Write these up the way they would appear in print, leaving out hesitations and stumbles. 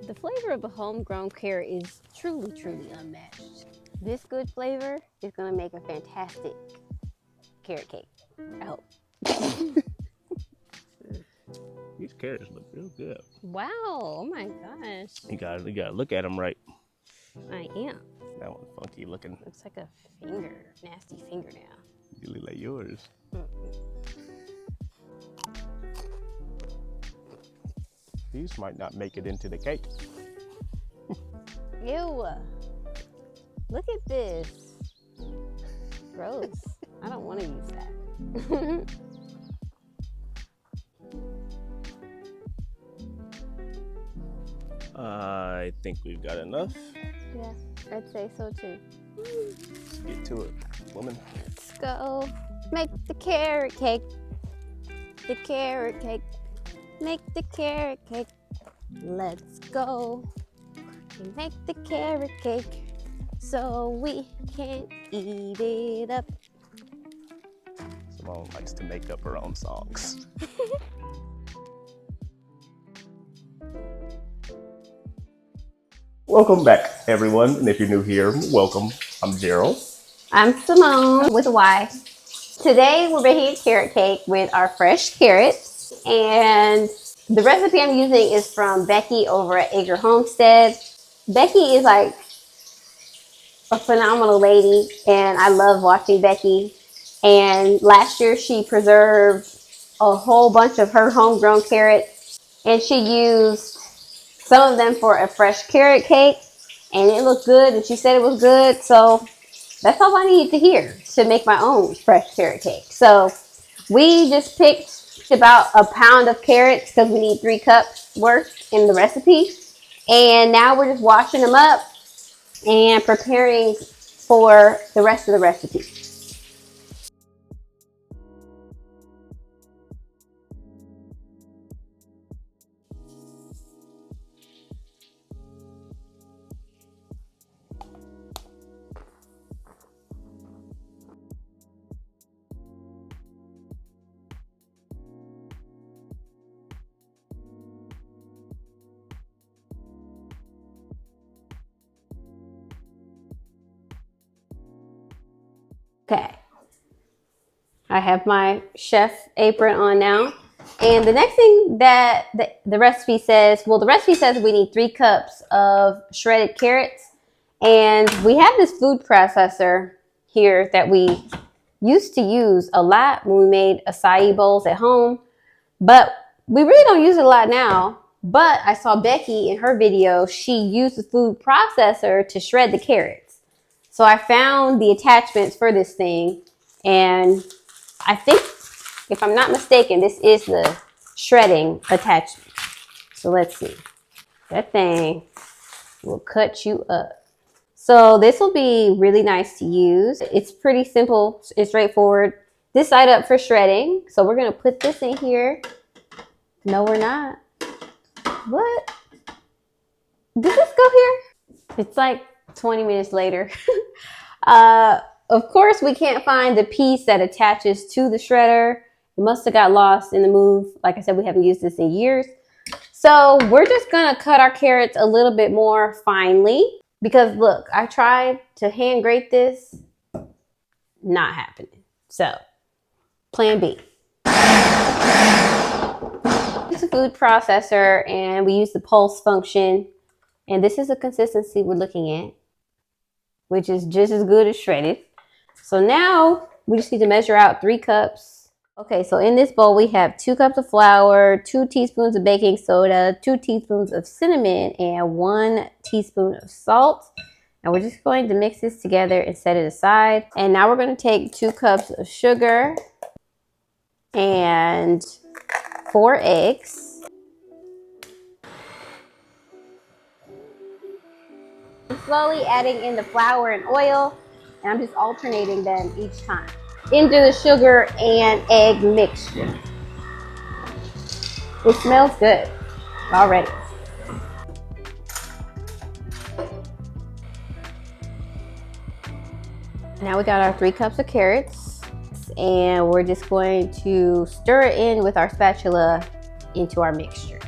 The flavor of a homegrown carrot is truly, truly unmatched. This good flavor is gonna make a fantastic carrot cake, I hope. These carrots look real good. Wow, oh my gosh. You gotta look at them right. I am. That one's funky looking. Looks like a finger, nasty fingernail. You look like yours. These might not make it into the cake. Ew. Look at this. Gross. I don't want to use that. I think we've got enough. Yeah, I'd say so too. Let's get to it, woman. Let's go make the carrot cake. The carrot cake. Make the carrot cake. Let's go and make the carrot cake so we can eat it up. Simone likes to make up her own songs. Welcome back, everyone. And if you're new here, welcome. I'm Gerald. I'm Simone with a Y. Today we're making a carrot cake with our fresh carrots, and the recipe I'm using is from Becky over at Homestead. Becky is like a phenomenal lady, and I love watching Becky. And last year she preserved a whole bunch of her homegrown carrots, and she used some of them for a fresh carrot cake, and it looked good, and she said it was good. So that's all I need to hear to make my own fresh carrot cake. So we just picked about a pound of carrots because we need 3 cups worth in the recipe. And now we're just washing them up and preparing for the rest of the recipe. Okay, I have my chef apron on now. And the next thing that the recipe says, well, the recipe says we need 3 cups of shredded carrots. And we have this food processor here that we used to use a lot when we made acai bowls at home. But we really don't use it a lot now. But I saw Becky in her video, she used the food processor to shred the carrots. So I found the attachments for this thing, and I think, if I'm not mistaken, this is the shredding attachment. So let's see. That thing will cut you up. So this will be really nice to use. It's pretty simple and straightforward. This side up for shredding. So we're gonna put this in here. No, we're not. What? Did this go here? It's like 20 minutes later. Of course, we can't find the piece that attaches to the shredder. It must have got lost in the move. Like I said, we haven't used this in years. So we're just gonna cut our carrots a little bit more finely because look, I tried to hand grate this, not happening. So plan B. It's a food processor and we use the pulse function. And this is the consistency we're looking at, which is just as good as shredded. So now we just need to measure out 3 cups. Okay, so in this bowl we have 2 cups of flour, 2 teaspoons of baking soda, 2 teaspoons of cinnamon, and 1 teaspoon of salt. And we're just going to mix this together and set it aside. And now we're going to take 2 cups of sugar and 4 eggs. Slowly adding in the flour and oil, and I'm just alternating them each time into the sugar and egg mixture. It smells good already. Now we got our 3 cups of carrots, and we're just going to stir it in with our spatula into our mixture.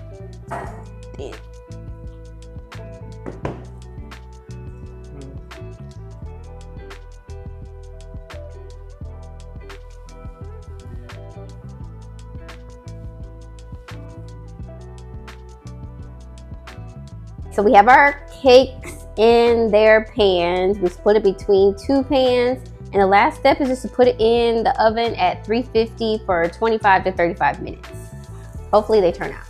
So we have our cakes in their pans. We split it between 2 pans. And the last step is just to put it in the oven at 350 for 25 to 35 minutes. Hopefully they turn out.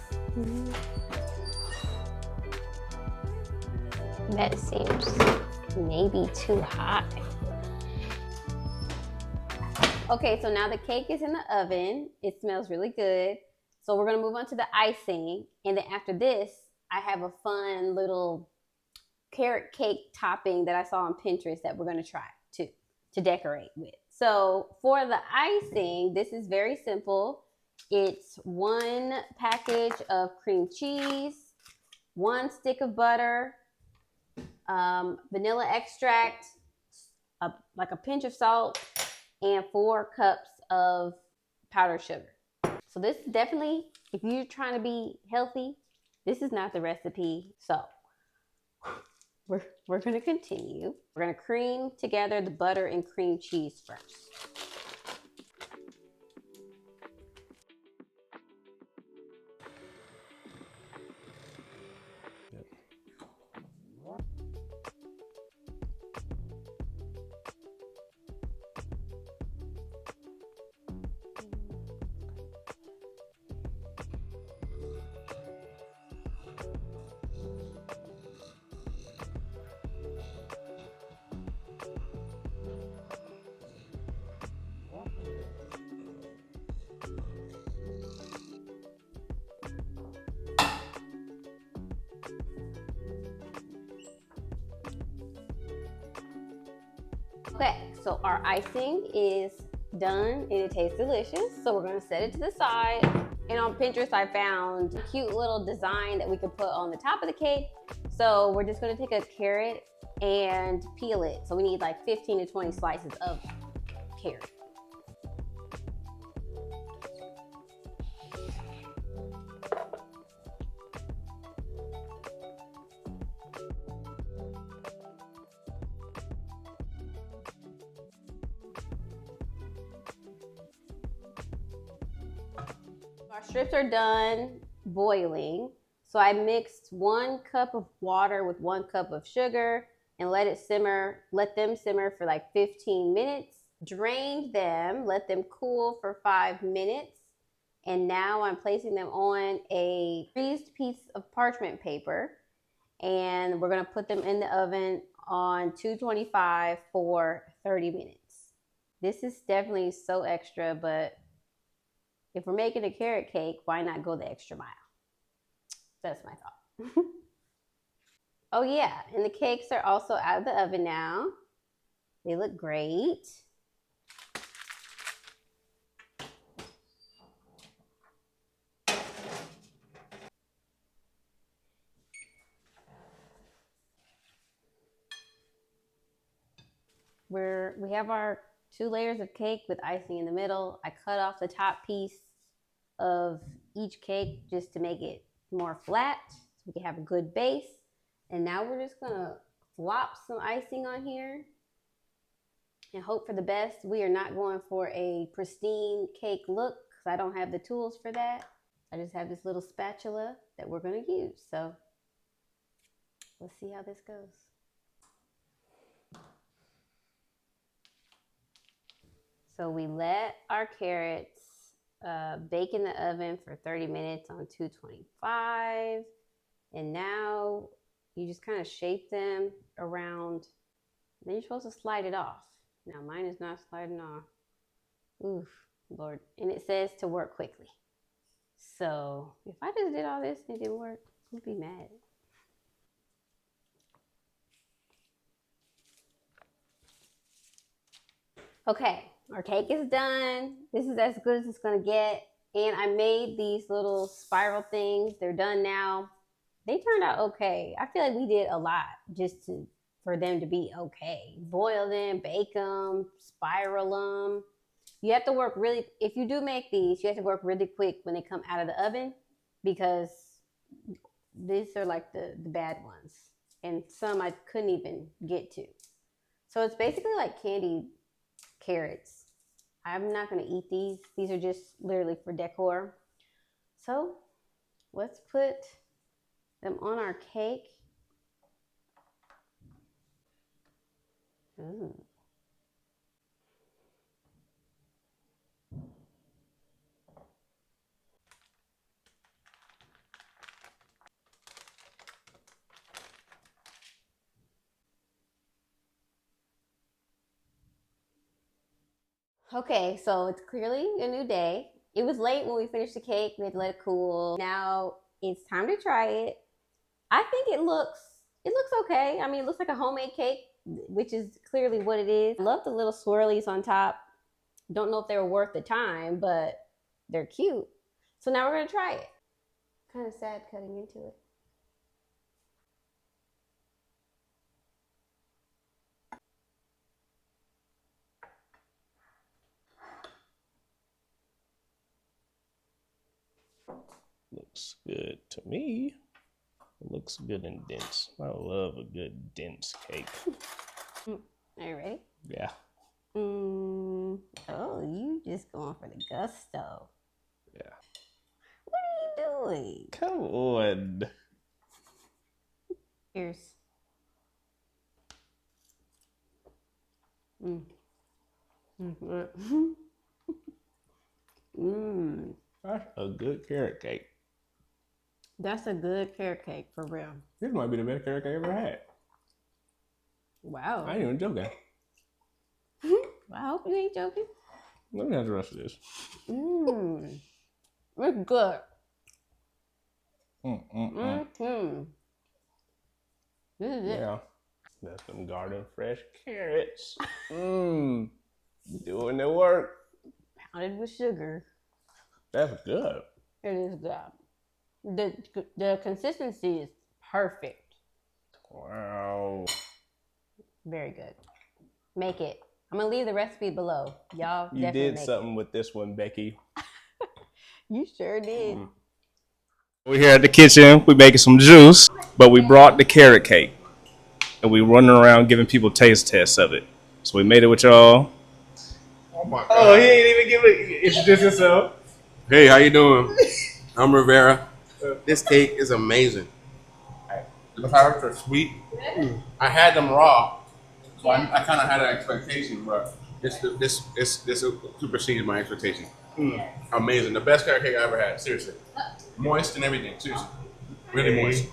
That seems maybe too hot. Okay, so now the cake is in the oven. It smells really good. So we're gonna move on to the icing. And then after this, I have a fun little carrot cake topping that I saw on Pinterest that we're gonna try to decorate with. So for the icing, this is very simple. It's 1 package of cream cheese, 1 stick of butter, vanilla extract, like a pinch of salt, and 4 cups of powdered sugar. So this definitely, if you're trying to be healthy, this is not the recipe. So we're going to continue. We're going to cream together the butter and cream cheese first. Okay, so our icing is done and it tastes delicious. So we're gonna set it to the side. And on Pinterest, I found a cute little design that we could put on the top of the cake. So we're just gonna take a carrot and peel it. So we need like 15 to 20 slices of carrot. Our strips are done boiling. So I mixed 1 cup of water with 1 cup of sugar and let them simmer for like 15 minutes. Drained them, let them cool for 5 minutes. And now I'm placing them on a greased piece of parchment paper. And we're gonna put them in the oven on 225 for 30 minutes. This is definitely so extra, but if we're making a carrot cake, why not go the extra mile? That's my thought. Oh yeah, and the cakes are also out of the oven now. They look great. We have our 2 layers of cake with icing in the middle. I cut off the top piece of each cake just to make it more flat so we can have a good base. And now we're just gonna flop some icing on here and hope for the best. We are not going for a pristine cake look because I don't have the tools for that. I just have this little spatula that we're gonna use. So let's see how this goes. So we let our carrots bake in the oven for 30 minutes on 225. And now you just kind of shape them around. Then you're supposed to slide it off. Now mine is not sliding off. Oof, Lord. And it says to work quickly. So if I just did all this and it didn't work, I'd be mad. Okay, our cake is done. This is as good as it's gonna get. And I made these little spiral things. They're done now. They turned out okay. I feel like we did a lot just for them to be okay. Boil them, bake them, spiral them. You have to work really, if you do make these, you have to work really quick when they come out of the oven because these are like the bad ones. And some I couldn't even get to. So it's basically like candied carrots. I'm not gonna eat these. These are just literally for decor. So let's put them on our cake Ooh. Okay, so it's clearly a new day. It was late when we finished the cake. We had to let it cool. Now it's time to try it. I think it looks okay. I mean, it looks like a homemade cake, which is clearly what it is. I love the little swirlies on top. Don't know if they were worth the time, but they're cute. So now we're gonna try it. Kind of sad cutting into it. Looks good to me. It looks good and dense. I love a good dense cake. Are you ready? Yeah. Oh, you just going for the gusto. Yeah. What are you doing? Come on. Here's. That's a good carrot cake. That's a good carrot cake for real. This might be the best carrot cake I ever had. Wow. I ain't even joking. I hope you ain't joking. Let me have the rest of this. It's good. This is it. Yeah. That's some garden fresh carrots. Doing the work. Pounded with sugar. That's good. It is good. The consistency is perfect. Wow. Very good. Make it. I'm gonna leave the recipe below. Y'all You definitely did something with this one, Becky. You sure did. We're here at the kitchen. We making some juice, but we brought the carrot cake, and we running around giving people taste tests of it. So we made it with y'all. Oh my God. Oh, he ain't even give it. Introduce yourself. Hey, how you doing? I'm Rivera. This cake is amazing. The carrots are sweet. I had them raw, so I kind of had an expectation, but this supersedes my expectation. Amazing. The best carrot cake I ever had. Seriously. Moist and everything. Seriously. Really moist.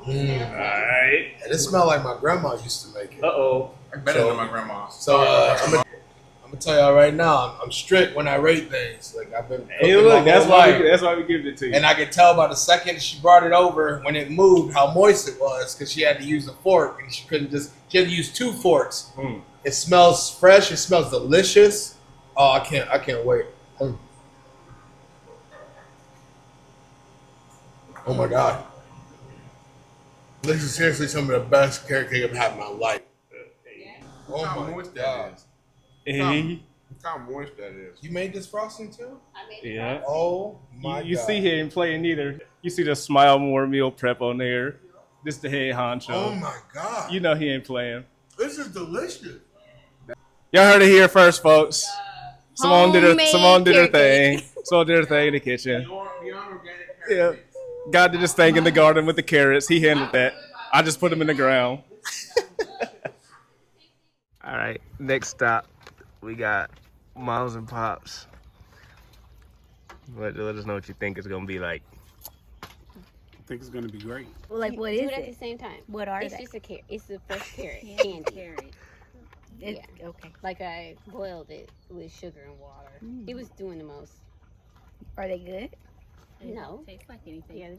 All right. And it smelled like my grandma used to make it. Uh-oh. Better than my grandma's. So I'm gonna tell y'all right now, I'm strict when I rate things. Like I've been cooking Hey, look, my that's whole why life. that's why we give it to you. And I could tell by the second she brought it over when it moved how moist it was because she had to use a fork and she had to use 2 forks. It smells fresh. It smells delicious. Oh, I can't wait. Oh my God. This is seriously some of the best carrot cake I've had in my life. Oh my how moist God. that is. Hey. Look how moist that is. You made this frosting too? I made Yeah. Oh my You God. see he ain't playing either. You see the Smile More meal prep on there. This the head honcho. Oh my God. You know he ain't playing. This is delicious. Y'all heard it here first, folks. Simone did her Homemade thing. carrot Simone did her thing in the kitchen. Beyond organic Yeah. carrot cake. God did his thing in the garden with the carrots. He handled that. I just put them in the ground. All right, next stop, we got Moms and Pops. Let us know what you think it's gonna be like. I think it's gonna be great. Like, what Do is it at the it? same time. What are It's they? just a carrot. It's the fresh carrot. Yeah, Candy. carrot. Yeah. Okay. Like I boiled it with sugar and water. He was doing the most. Are they good? They No. don't taste like anything. Yeah, they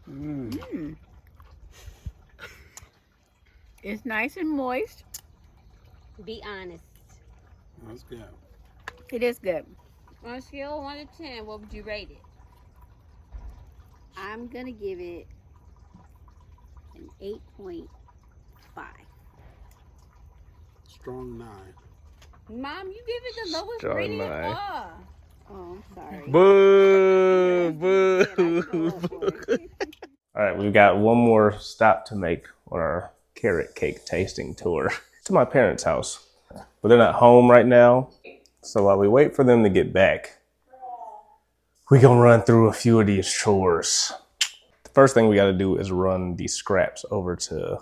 don't. It's nice and moist. Be honest. That's good. It is good. On a scale of 1 to 10, what would you rate it? I'm gonna give it an 8.5. Strong 9. Mom, you give it the lowest Strong rating of 9. all. Oh, I'm sorry. Boo! Boo! Yeah, I can go up for it. All right, we've got one more stop to make on our carrot cake tasting tour to my parents' house. But they're not home right now. So while we wait for them to get back, we're gonna run through a few of these chores. The first thing we gotta do is run these scraps over to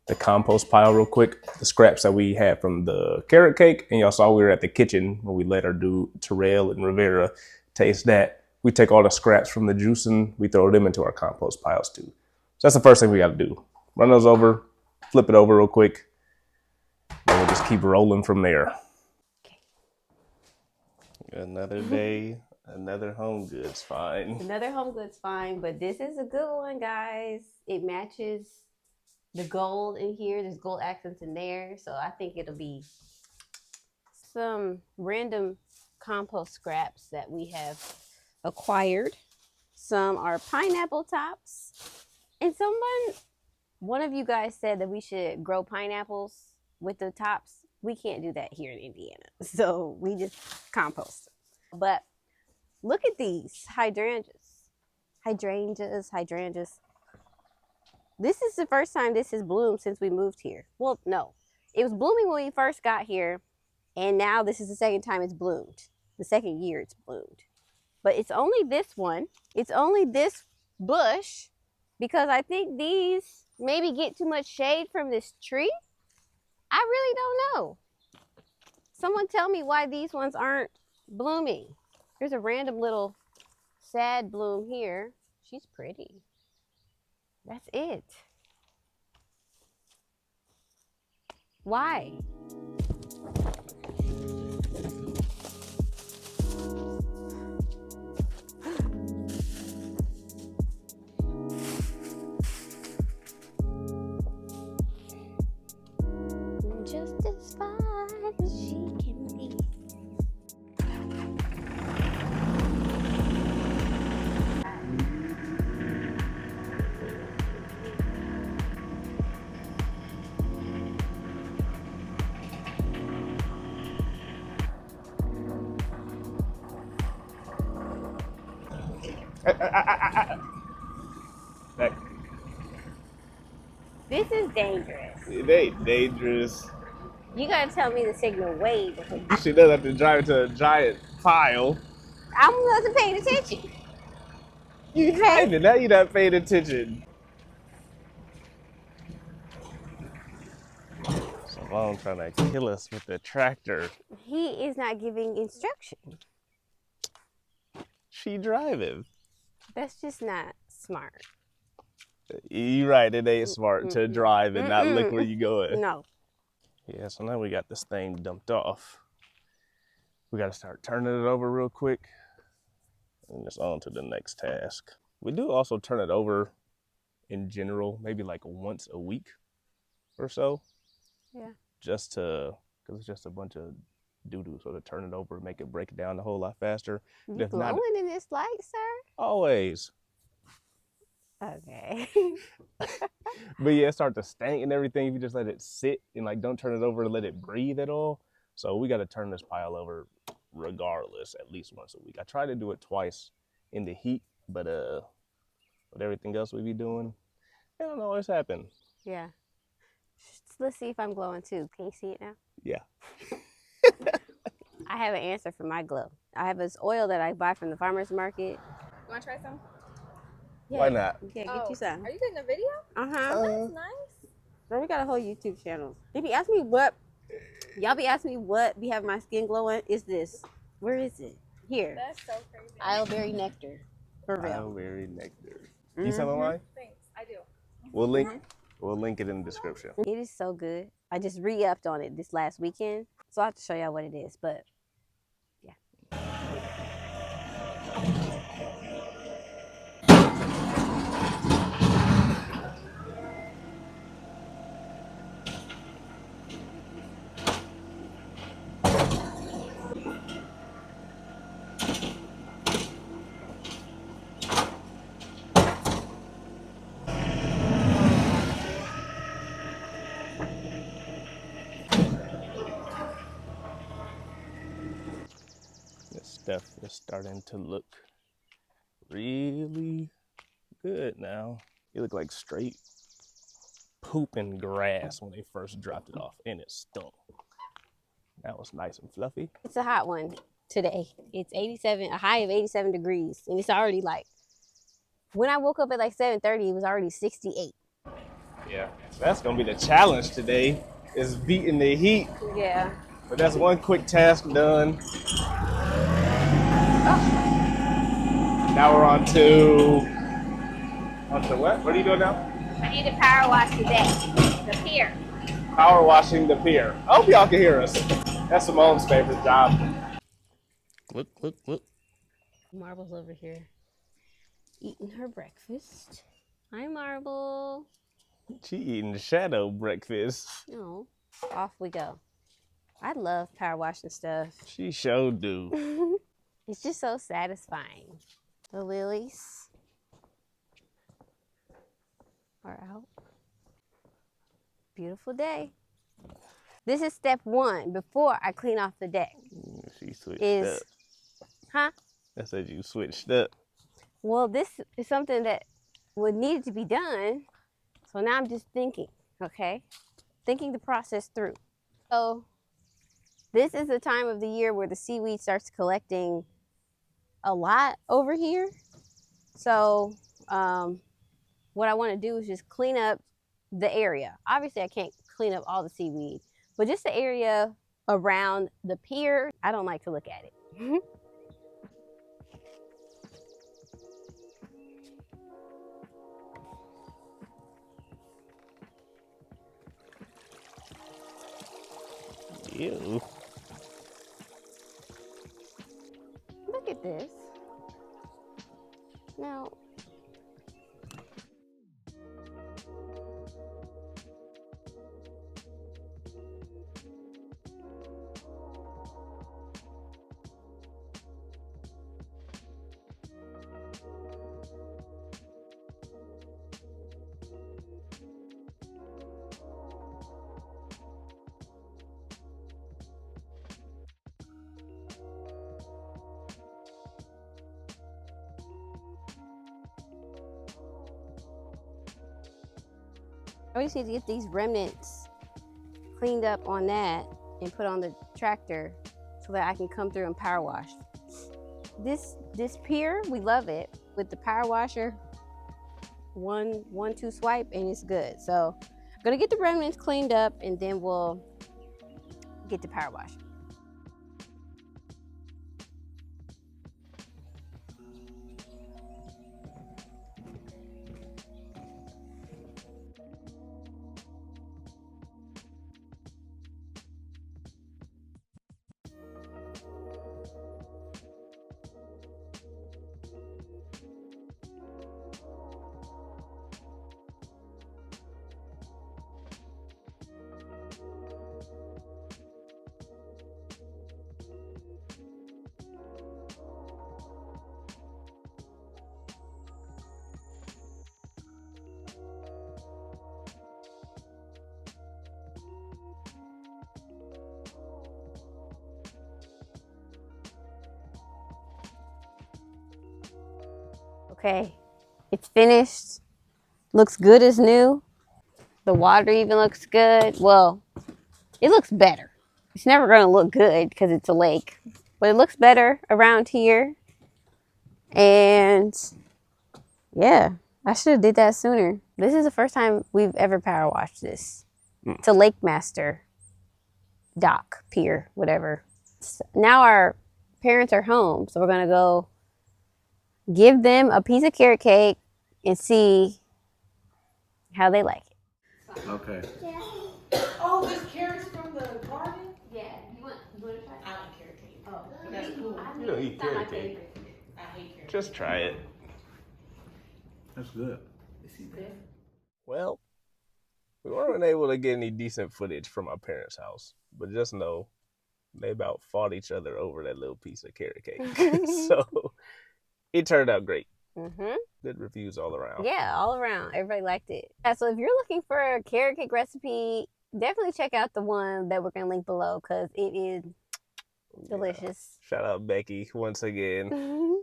the compost pile real quick. The scraps that we had from the carrot cake, and y'all saw we were at the kitchen when we let our dude Terrell and Rivera taste that. We take all the scraps from the juicing, we throw them into our compost piles too. So that's the first thing we got to do. Run those over, flip it over real quick, and we'll just keep rolling from there. Another day, another home goods find. Another home goods find, but this is a good one, guys. It matches the gold in here. There's gold accents in there, so I think it'll be some random compost scraps that we have acquired. Some are pineapple tops, and one of you guys said that we should grow pineapples with the tops. We can't do that here in Indiana, so we just compost them. But look at these hydrangeas. This is the first time this has bloomed since we moved here. Well, no, it was blooming when we first got here, and now this is the second time it's bloomed. The second year it's bloomed. But it's only this one. It's only this bush, because I think these maybe get too much shade from this tree. I really don't know. Someone tell me why these ones aren't blooming. There's a random little sad bloom here. She's pretty. That's it. Why? Just as fine as she can be. This is dangerous. It ain't dangerous. You gotta tell me the signal way before. She does have to drive to a giant pile. I wasn't paying attention. You driving, now you're not paying attention. Savon trying to kill us with the tractor. He is not giving instruction. She driving. That's just not smart. You're right, it ain't smart to drive and not look where you going. No. Yeah, so now we got this thing dumped off. We got to start turning it over real quick and just on to the next task. We do also turn it over in general, maybe like once a week or so. Yeah. Just to, because it's just a bunch of doo-doo, so to turn it over, make it break down a whole lot faster. You glowing in this light, sir? Always. Okay. But yeah, it starts to stink and everything if you just let it sit and like don't turn it over and let it breathe at all. So we got to turn this pile over regardless, at least once a week. I try to do it twice in the heat, but with everything else we be doing, it don't always happen. Yeah. Let's see if I'm glowing too. Can you see it now? Yeah. I have an answer for my glow. I have this oil that I buy from the farmer's market. You want to try some? Yeah, Why not? Yeah, get you some. Are you getting a video? Uh-huh. That's nice. Girl, we got a whole YouTube channel. They be asking me what, y'all be asking me what be having my skin glowing. Is this? Where is it? Here. That's so crazy. Isleberry nectar. For real. Isleberry nectar. You selling mine? Thanks. I do. We'll link it in the description. It is so good. I just re-upped on it this last weekend. So I have to show y'all what it is. But yeah. Stuff is starting to look really good now. It looked like straight poop and grass when they first dropped it off, and it stunk. That was nice and fluffy. It's a hot one today. It's 87, a high of 87 degrees, and it's already like, when I woke up at like 7:30, it was already 68. Yeah, that's gonna be the challenge today, is beating the heat. Yeah. But that's one quick task done. Now we're on to what? What are you doing now? I need to power wash the deck, the pier. Power washing the pier. I hope y'all can hear us. That's Simone's favorite job. Look. Marble's over here eating her breakfast. Hi, Marble. She eating shadow breakfast. Oh, off we go. I love power washing stuff. She sure do. It's just so satisfying. The lilies are out. Beautiful day. This is step one before I clean off the deck. She switched Is, up. huh? I said you switched up. Well, this is something that would need to be done. So now I'm just thinking, okay? Thinking the process through. So this is the time of the year where the seaweed starts collecting a lot over here. So what I want to do is just clean up the area. Obviously, I can't clean up all the seaweed, but just the area around the pier. I don't like to look at it. Ew. Look at this. Now, I just need to get these remnants cleaned up on that and put on the tractor so that I can come through and power wash. This pier, we love it. With the power washer, two swipe and it's good. So I'm gonna get the remnants cleaned up and then we'll get the power wash. Okay, it's finished. Looks good as new. The water even looks good. Well, it looks better. It's never going to look good because it's a lake, but it looks better around here. And yeah, I should have did that sooner. This is the first time we've ever power washed this. It's a Lake Master dock, pier, whatever. Now our parents are home, so we're going to go give them a piece of carrot cake and see how they like it. Okay. Oh, this carrots from the garden? Yeah, you want to try? I like carrot cake. Oh, that's cool. You don't eat carrot cake. I hate carrot Just try it. That's good. Well, we weren't able to get any decent footage from our parents' house, but just know they about fought each other over that little piece of carrot cake. So it turned out great. Mm-hmm. Good reviews all around. Yeah, all around. Everybody liked it. Yeah, so if you're looking for a carrot cake recipe, definitely check out the one that we're going to link below because it is delicious. Shout out Becky once again.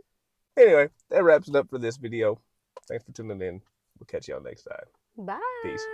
Anyway, that wraps it up for this video. Thanks for tuning in. We'll catch y'all next time. Bye. Peace.